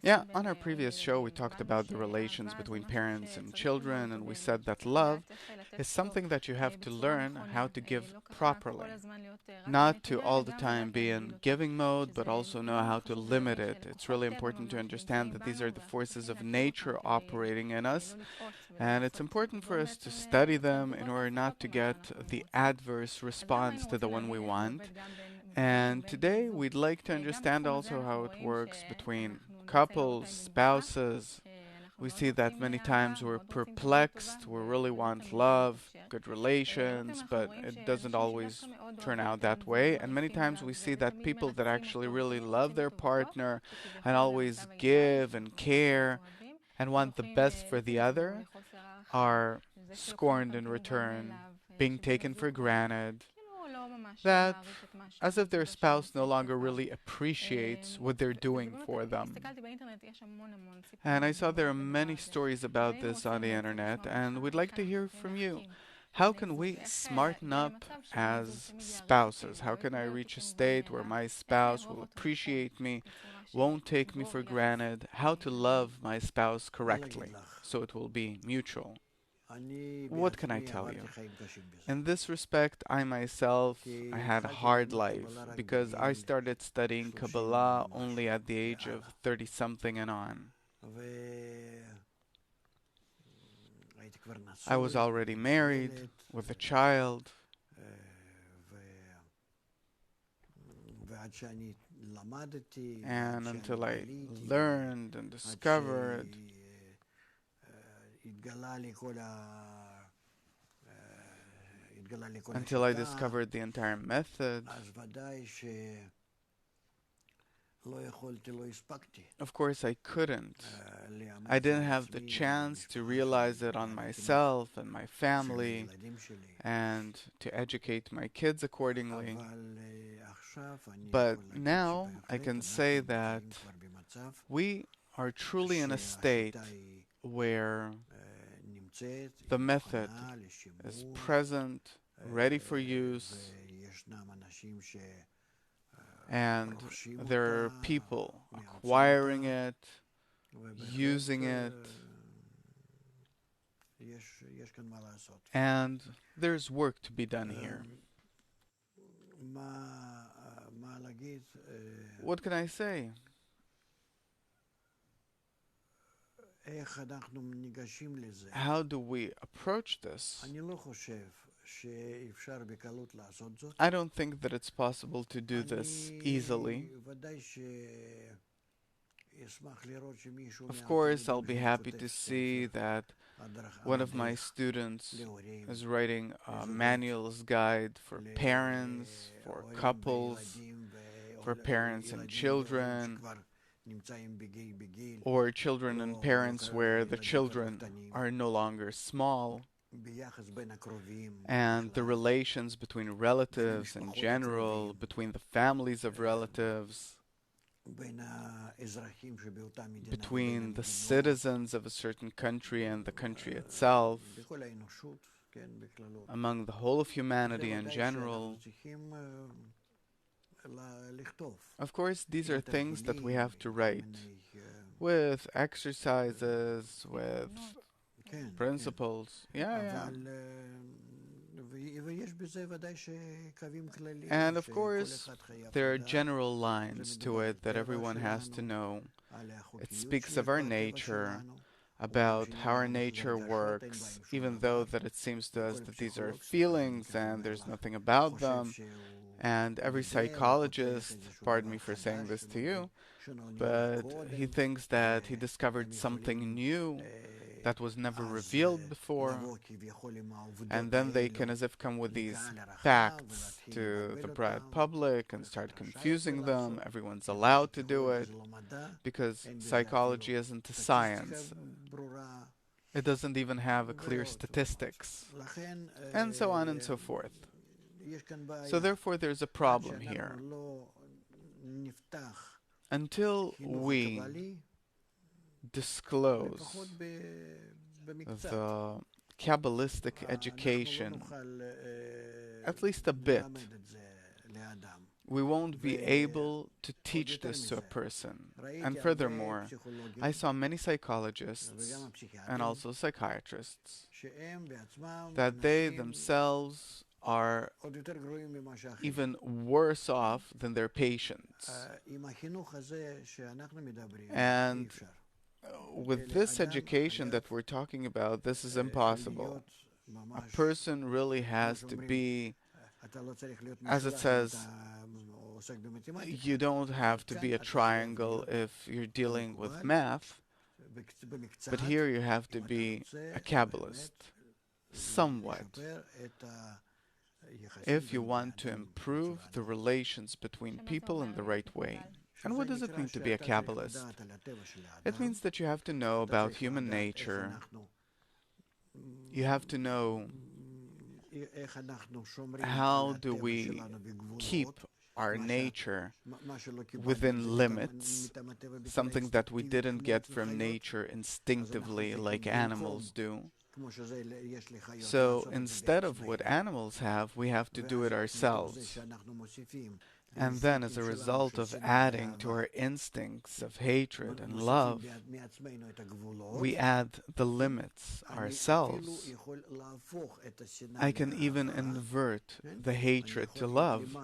Yeah, on our previous show, we talked about the relations between parents and children, and we said that love is something that you have to learn how to give properly. Not to all the time be in giving mode, but also know how to limit it. It's really important to understand that these are the forces of nature operating in us, and it's important for us to study them in order not to get the adverse response to the one we want. And today we'd like to understand also how it works between couples, spouses. We see that many times we're perplexed, we really want love, good relations, but it doesn't always turn out that way. And many times we see that people that actually really love their partner and always give and care and want the best for the other are scorned in return, being taken for granted, that as if their spouse no longer really appreciates what they're doing for them. And I saw there are many stories about this on the internet, and we'd like to hear from you. How can we smarten up as spouses? How can I reach a state where my spouse will appreciate me, won't take me for granted? How to love my spouse correctly so it will be mutual? What can I tell you? In this respect, I myself, I had a hard life because I started studying Kabbalah only at the age of 30 something and on. I was already married with a child, and until I learned and discovered the entire method, of course I couldn't. I didn't have the chance to realize it on myself and my family and to educate my kids accordingly. But now I can say that we are truly in a state where the method is present, ready for use, and there are people acquiring it, using it, and there's work to be done here. What can I say? How do we approach this? I don't think that it's possible to do this easily. Of course, I'll be happy to see that one of my students is writing a manual's guide for parents, for couples, for parents and children, or children and parents where the children are no longer small, and the relations between relatives in general, between the families of relatives, between the citizens of a certain country and the country itself, among the whole of humanity in general. Of course, these are things that we have to write with exercises, with principles. Yeah. And of course, there are general lines to it that everyone has to know. It speaks of our nature, about how our nature works, even though that it seems to us that these are feelings and there's nothing about them. And every psychologist, pardon me for saying this to you, but he thinks that he discovered something new that was never revealed before, and then they can as if come with these facts to the broad public and start confusing them. Everyone's allowed to do it because psychology isn't a science. It doesn't even have a clear statistics, and so on and so forth. So therefore there's a problem here. Until we disclose the Kabbalistic education, at least a bit, we won't be able to teach this to a person. And furthermore, I saw many psychologists and also psychiatrists that they themselves are even worse off than their patients. And with this education that we're talking about, this is impossible. A person really has to be, as it says, you don't have to be a triangle if you're dealing with math, but here you have to be a Kabbalist, somewhat, if you want to improve the relations between people in the right way. And what does it mean to be a Kabbalist? It means that you have to know about human nature. You have to know how do we keep our nature within limits, something that we didn't get from nature instinctively like animals do. So instead of what animals have, we have to do it ourselves. And then, as a result of adding to our instincts of hatred and love, we add the limits ourselves. I can even invert the hatred to love.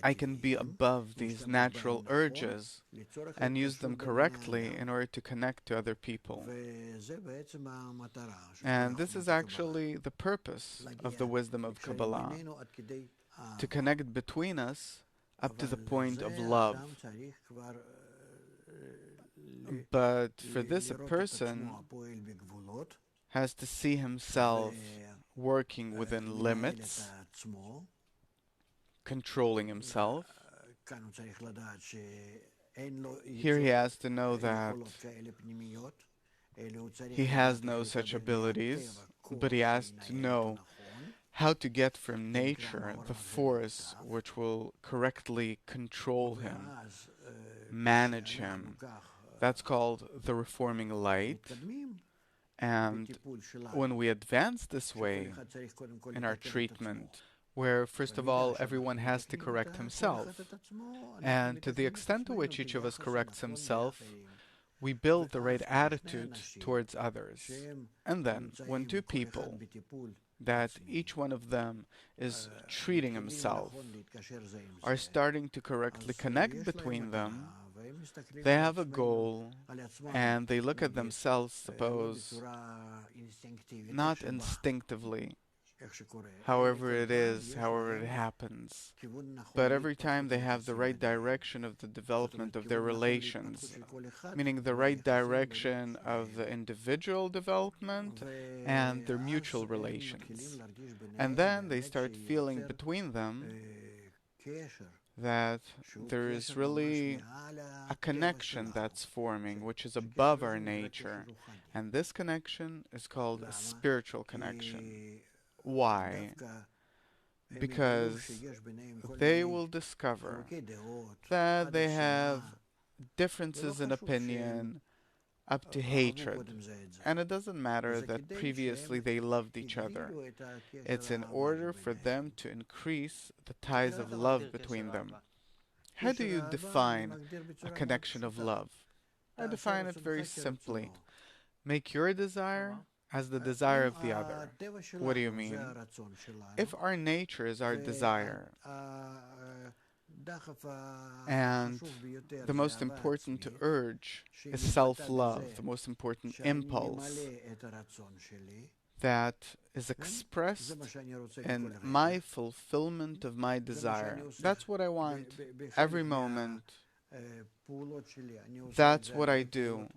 I can be above these natural urges and use them correctly in order to connect to other people. And this is actually the purpose of the wisdom of Kabbalah, to connect between us up to the point of love. But for this, a person has to see himself working within limits, controlling himself. Here he has to know that he has no such abilities, but he has to know how to get from nature the force which will correctly control him, manage him. That's called the reforming light. And when we advance this way in our treatment, where first of all everyone has to correct himself, and to the extent to which each of us corrects himself, we build the right attitude towards others. And then, when two people that each one of them is treating himself are starting to correctly connect between them, they have a goal and they look at themselves, suppose, not instinctively, however it is, however it happens, but every time they have the right direction of the development of their relations, meaning the right direction of the individual development and their mutual relations. And then they start feeling between them that there is really a connection that's forming which is above our nature, and this connection is called a spiritual connection. Why? Because they will discover that they have differences in opinion up to hatred. And it doesn't matter that previously they loved each other. It's in order for them to increase the ties of love between them. How do you define a connection of love? I define it very simply. Make your desire as the desire of the other. What do you mean? If our nature is our desire, and the most important urge is self-love, the most important impulse that is expressed in my fulfillment of my desire. That's what I want every moment. That's what I do.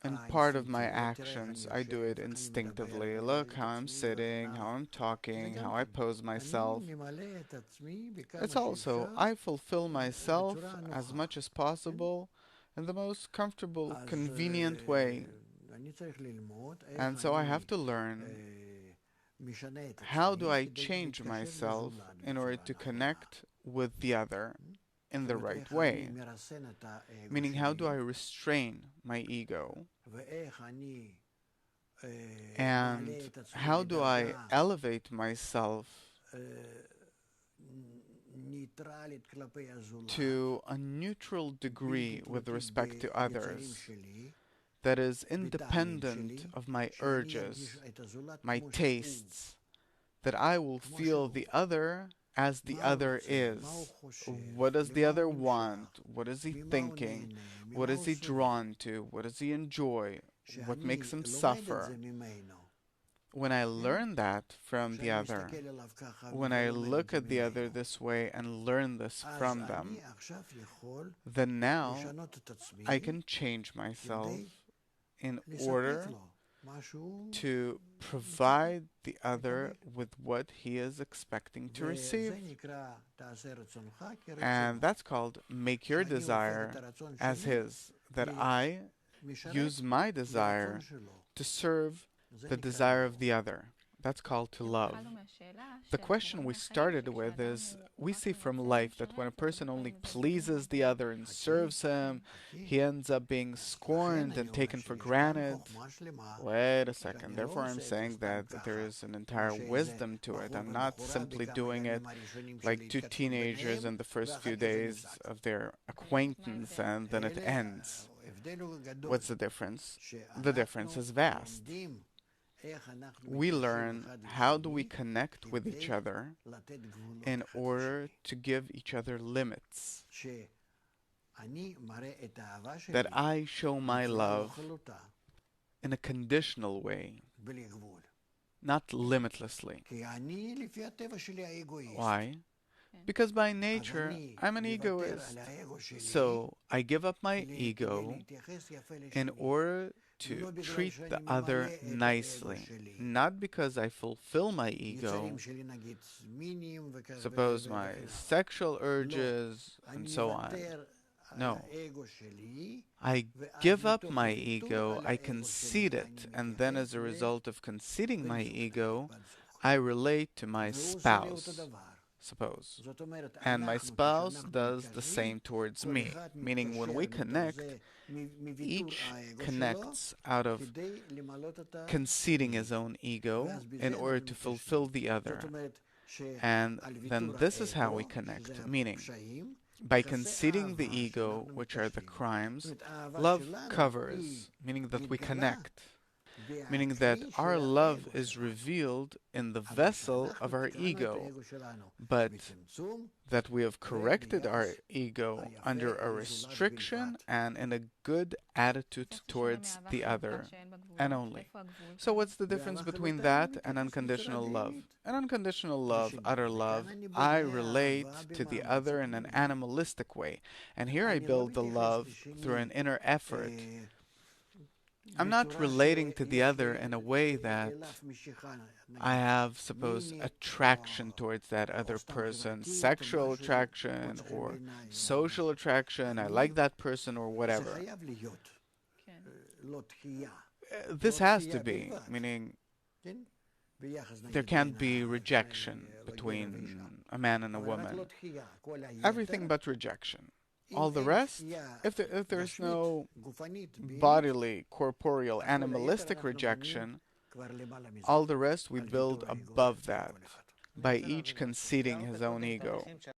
And part of my actions, I do it instinctively. Look how I'm sitting, how I'm talking, how I pose myself. It's also, I fulfill myself as much as possible in the most comfortable, convenient way. And so I have to learn, how do I change myself in order to connect with the other in the right way? Meaning, how do I restrain my ego? And how do I elevate myself to a neutral degree with respect to others that is independent of my urges, my tastes, that I will feel the other as the other is. What does the other want? What is he thinking? What is he drawn to? What does he enjoy? What makes him suffer? When I learn that from the other, when I look at the other this way and learn this from them, then now I can change myself in order to provide the other with what he is expecting to receive. And that's called make your desire as his, that I use my desire to serve the desire of the other. That's called to love. The question we started with is, we see from life that when a person only pleases the other and serves him, he ends up being scorned and taken for granted. Wait a second. Therefore, I'm saying that there is an entire wisdom to it. I'm not simply doing it like two teenagers in the first few days of their acquaintance and then it ends. What's the difference? The difference is vast. We learn how do we connect with each other in order to give each other limits. That I show my love in a conditional way, not limitlessly. Why? Because by nature, I'm an egoist. So I give up my ego in order to treat the other nicely, not because I fulfill my ego, suppose my sexual urges, and so on. No. I give up my ego, I concede it, and then as a result of conceding my ego, I relate to my spouse, suppose. And my spouse does the same towards me, meaning when we connect, each connects out of conceding his own ego in order to fulfill the other. And then this is how we connect, meaning by conceding the ego, which are the crimes, love covers, meaning that we connect. Meaning that our love is revealed in the vessel of our ego, but that we have corrected our ego under a restriction and in a good attitude towards the other, and only. So what's the difference between that and unconditional love? In unconditional love, utter love, I relate to the other in an animalistic way, and here I build the love through an inner effort. I'm not relating to the other in a way that I have, suppose, attraction towards that other person, sexual attraction or social attraction, I like that person or whatever. This has to be, meaning there can't be rejection between a man and a woman. Everything but rejection. All the rest, if there's no bodily, corporeal, animalistic rejection, all the rest we build above that by each conceding his own ego.